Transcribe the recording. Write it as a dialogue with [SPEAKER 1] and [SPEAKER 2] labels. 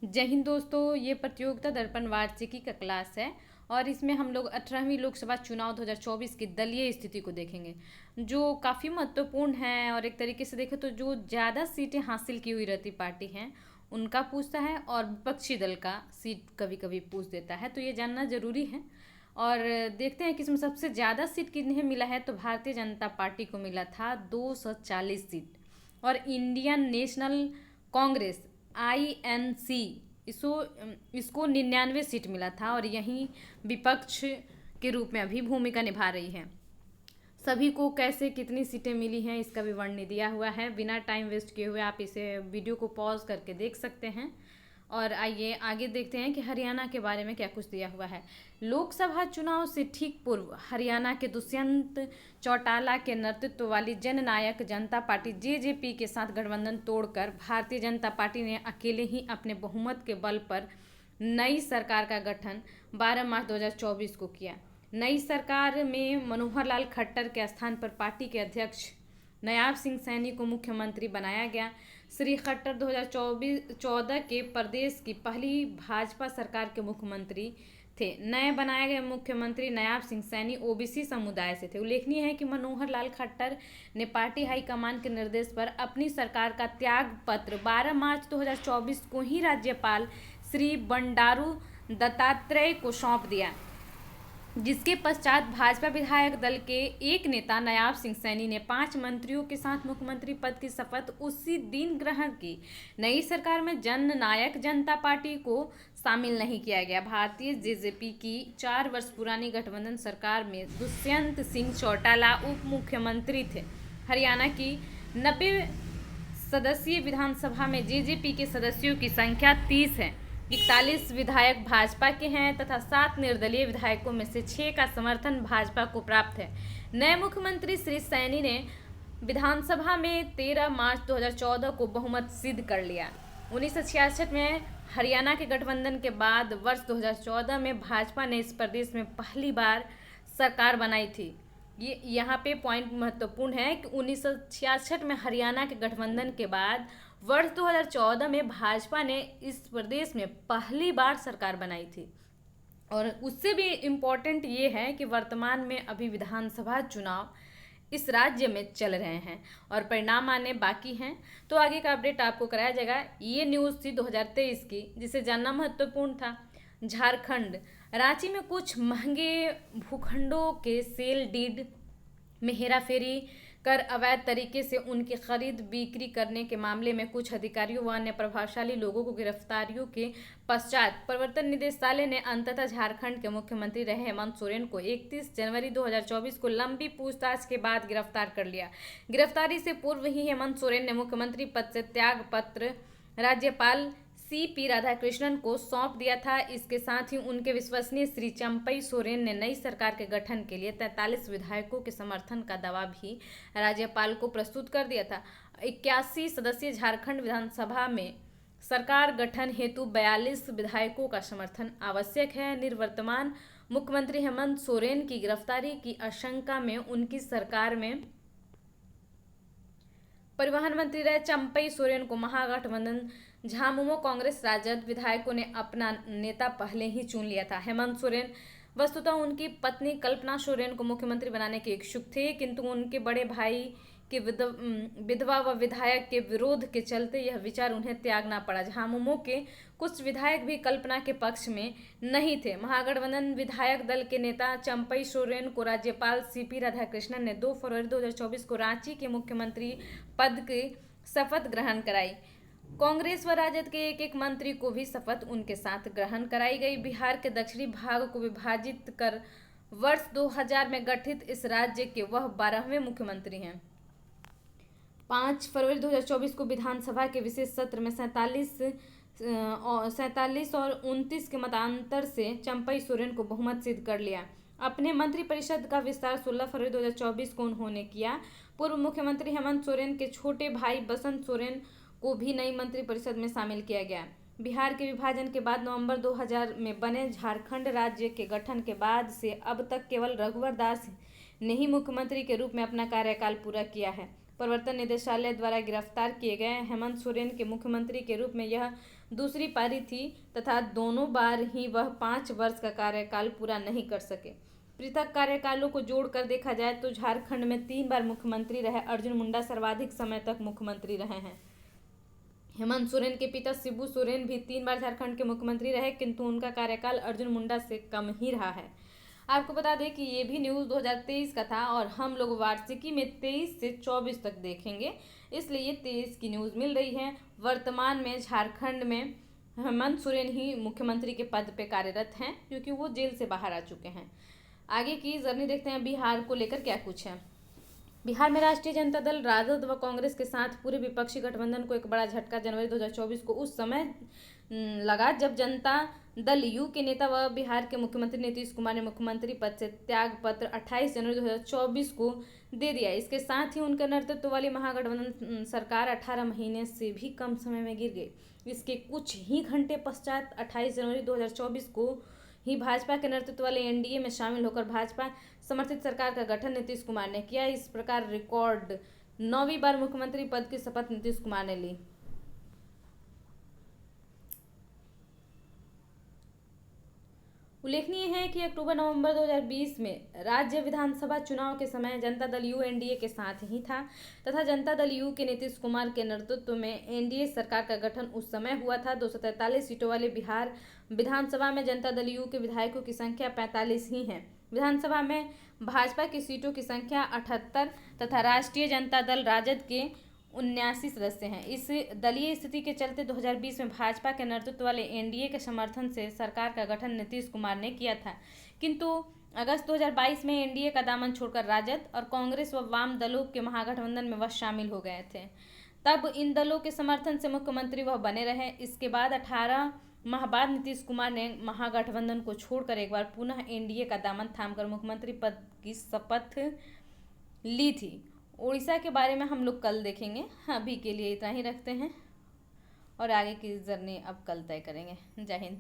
[SPEAKER 1] जय हिंद दोस्तों, ये प्रतियोगिता दर्पण वार्षिकी का क्लास है और इसमें हम लोग 18वीं लोकसभा चुनाव 2024 की दलीय स्थिति को देखेंगे जो काफ़ी महत्वपूर्ण है। और एक तरीके से देखें तो जो ज़्यादा सीटें हासिल की हुई रहती पार्टी हैं उनका पूछता है और विपक्षी दल का सीट कभी कभी पूछ देता है, तो ये जानना जरूरी है। और देखते हैं कि इसमें सबसे ज़्यादा सीट किन्हें मिला है, तो भारतीय जनता पार्टी को मिला था 240 सीट और इंडियन नेशनल कांग्रेस INC इसको इसको 99 सीट मिला था और यही विपक्ष के रूप में अभी भूमिका निभा रही है। सभी को कैसे कितनी सीटें मिली हैं इसका विवरण दिया हुआ है। बिना टाइम वेस्ट किए हुए आप इसे वीडियो को पॉज करके देख सकते हैं। और आइए आगे देखते हैं कि हरियाणा के बारे में क्या कुछ दिया हुआ है। लोकसभा चुनाव से ठीक पूर्व हरियाणा के दुष्यंत चौटाला के नेतृत्व वाली जननायक जनता पार्टी JJP के साथ गठबंधन तोड़कर भारतीय जनता पार्टी ने अकेले ही अपने बहुमत के बल पर नई सरकार का गठन 12 मार्च 2024 को किया। नई सरकार में मनोहर लाल खट्टर के स्थान पर पार्टी के अध्यक्ष नायब सिंह सैनी को मुख्यमंत्री बनाया गया। श्री खट्टर 2014 के प्रदेश की पहली भाजपा सरकार के मुख्यमंत्री थे। नए बनाए गए मुख्यमंत्री नायब सिंह सैनी OBC समुदाय से थे। उल्लेखनीय है कि मनोहर लाल खट्टर ने पार्टी हाईकमान के निर्देश पर अपनी सरकार का त्याग पत्र 12 मार्च 2024 को ही राज्यपाल श्री बंडारू दत्तात्रेय को सौंप दिया, जिसके पश्चात भाजपा विधायक दल के एक नेता नायब सिंह सैनी ने 5 मंत्रियों के साथ मुख्यमंत्री पद की शपथ उसी दिन ग्रहण की। नई सरकार में जननायक जनता पार्टी को शामिल नहीं किया गया। भारतीय JJP की 4 वर्ष पुरानी गठबंधन सरकार में दुष्यंत सिंह चौटाला उप मुख्यमंत्री थे। हरियाणा की 90 सदस्यीय विधानसभा में JJP के सदस्यों की संख्या 30 है। 41 विधायक भाजपा के हैं तथा 7 निर्दलीय विधायकों में से 6 का समर्थन भाजपा को प्राप्त है। नए मुख्यमंत्री श्री सैनी ने विधानसभा में 13 मार्च 2014 को बहुमत सिद्ध कर लिया। 1966 में हरियाणा के गठबंधन के बाद वर्ष 2014 में भाजपा ने इस प्रदेश में पहली बार सरकार बनाई थी। ये यहाँ पे पॉइंट महत्वपूर्ण है कि 1966 में हरियाणा के गठबंधन के बाद वर्ष 2014 में भाजपा ने इस प्रदेश में पहली बार सरकार बनाई थी। और उससे भी इम्पोर्टेंट ये है कि वर्तमान में अभी विधानसभा चुनाव इस राज्य में चल रहे हैं और परिणाम आने बाकी हैं, तो आगे का अपडेट आपको कराया जाएगा। ये न्यूज़ थी 2023 की, जिसे जानना महत्वपूर्ण था। झारखंड रांची में कुछ महंगे भूखंडों के सेल डीड में हेराफेरी कर अवैध तरीके से उनकी खरीद बिक्री करने के मामले में कुछ अधिकारियों व अन्य प्रभावशाली लोगों को गिरफ्तारियों के पश्चात प्रवर्तन निदेशालय ने अंततः झारखंड के मुख्यमंत्री रहे हेमंत सोरेन को 31 जनवरी 2024 को लंबी पूछताछ के बाद गिरफ्तार कर लिया। गिरफ्तारी से पूर्व ही हेमंत सोरेन ने मुख्यमंत्री पद से त्याग पत्र राज्यपाल CP राधाकृष्णन को सौंप दिया था। इसके साथ ही उनके विश्वसनीय श्री चंपई सोरेन ने नई सरकार के गठन के लिए 43 विधायकों के समर्थन का दावा भी राज्यपाल को प्रस्तुत कर दिया था। 81 सदस्यीय झारखंड विधानसभा में सरकार गठन हेतु 42 विधायकों का समर्थन आवश्यक है। निवर्तमान मुख्यमंत्री हेमंत सोरेन की गिरफ्तारी की आशंका में उनकी सरकार में परिवहन मंत्री रहे चंपई सोरेन को महागठबंधन झामुमो कांग्रेस राजद विधायकों ने अपना नेता पहले ही चुन लिया था। हेमंत सोरेन वस्तुतः उनकी पत्नी कल्पना सोरेन को मुख्यमंत्री बनाने के इच्छुक थे, किंतु उनके बड़े भाई के विधवा व विधायक के विरोध के चलते यह विचार उन्हें त्यागना पड़ा। झामुमो के कुछ विधायक भी कल्पना के पक्ष में नहीं थे। महागठबंधन विधायक दल के नेता चंपई सोरेन को राज्यपाल CP राधाकृष्णन ने 2 फरवरी 2024 को रांची के मुख्यमंत्री पद की शपथ ग्रहण कराई। कांग्रेस व राजद के एक एक मंत्री को भी शपथ उनके साथ ग्रहण कराई गई। बिहार के दक्षिणी भाग को विभाजित कर वर्ष 2000 में गठित इस राज्य के वह 12वें मुख्यमंत्री हैं। 5 फरवरी 2024 को विधानसभा के विशेष सत्र में 47 और 29 के मतांतर से चंपई सोरेन को बहुमत सिद्ध कर लिया। अपने मंत्रिपरिषद का विस्तार 16 फरवरी 2024 को उन्होंने किया। पूर्व मुख्यमंत्री हेमंत सोरेन के छोटे भाई बसंत सोरेन को भी नई मंत्रिपरिषद में शामिल किया गया। बिहार के विभाजन के बाद नवंबर 2000 में बने झारखंड राज्य के गठन के बाद से अब तक केवल रघुवर दास ने ही मुख्यमंत्री के रूप में अपना कार्यकाल पूरा किया है। प्रवर्तन निदेशालय द्वारा गिरफ्तार किए गए हेमंत सोरेन के मुख्यमंत्री के रूप में यह दूसरी पारी थी तथा दोनों बार ही वह 5 वर्ष का कार्यकाल पूरा नहीं कर सके। पृथक कार्यकालों को जोड़कर देखा जाए तो झारखंड में 3 बार मुख्यमंत्री रहे अर्जुन मुंडा सर्वाधिक समय तक मुख्यमंत्री रहे हैं। हेमंत सोरेन के पिता शिबू सोरेन भी 3 बार झारखंड के मुख्यमंत्री रहे, किंतु उनका कार्यकाल अर्जुन मुंडा से कम ही रहा है। आपको बता दें कि ये भी न्यूज़ 2023 का था और हम लोग वार्षिकी में 23 से 24 तक देखेंगे, इसलिए ये 23 की न्यूज़ मिल रही है। वर्तमान में झारखंड में हेमंत सोरेन ही मुख्यमंत्री के पद पे कार्यरत हैं, क्योंकि वो जेल से बाहर आ चुके हैं। आगे की जर्नी देखते हैं बिहार को लेकर क्या कुछ है। बिहार में राष्ट्रीय जनता दल राजद व कांग्रेस के साथ पूरे विपक्षी गठबंधन को एक बड़ा झटका जनवरी 2024 को उस समय लगा जब जनता दल यू के नेता व बिहार के मुख्यमंत्री नीतीश कुमार ने मुख्यमंत्री पद से त्याग पत्र 28 जनवरी 2024 को दे दिया। इसके साथ ही उनके नेतृत्व वाली महागठबंधन सरकार 18 महीने से भी कम समय में गिर गई। इसके कुछ ही घंटे पश्चात 28 जनवरी 2024 को ही भाजपा के नेतृत्व वाले एनडीए में शामिल होकर भाजपा समर्थित सरकार का गठन नीतीश कुमार ने किया। इस प्रकार रिकॉर्ड 9वीं बार मुख्यमंत्री पद की शपथ नीतीश कुमार ने ली। उल्लेखनीय है कि अक्टूबर-नवंबर 2020 में राज्य विधानसभा चुनाव के समय जनता दल यू एनडीए के साथ ही था तथा जनता दल यू के नीतीश कुमार के नेतृत्व में एनडीए सरकार का गठन उस समय हुआ था। 243 सीटों वाले बिहार विधानसभा में जनता दल यू के विधायकों की संख्या 45 ही है। विधानसभा में भाजपा की सीटों की संख्या 78 तथा राष्ट्रीय जनता दल राजद के 79 सदस्य हैं। इस दलीय स्थिति के चलते 2020 में भाजपा के नेतृत्व वाले एनडीए के समर्थन से सरकार का गठन नीतीश कुमार ने किया था, किंतु अगस्त 2022 में एनडीए का दामन छोड़कर राजद और कांग्रेस व वाम दलों के महागठबंधन में वह शामिल हो गए थे। तब इन दलों के समर्थन से मुख्यमंत्री वह बने रहे। इसके बाद 18 माह बाद नीतीश कुमार ने महागठबंधन को छोड़कर एक बार पुनः एनडीए का दामन थामकर मुख्यमंत्री पद की शपथ ली थी। उड़ीसा के बारे में हम लोग कल देखेंगे, अभी के लिए इतना ही रखते हैं और आगे की जर्नी अब कल तय करेंगे। जय हिंद।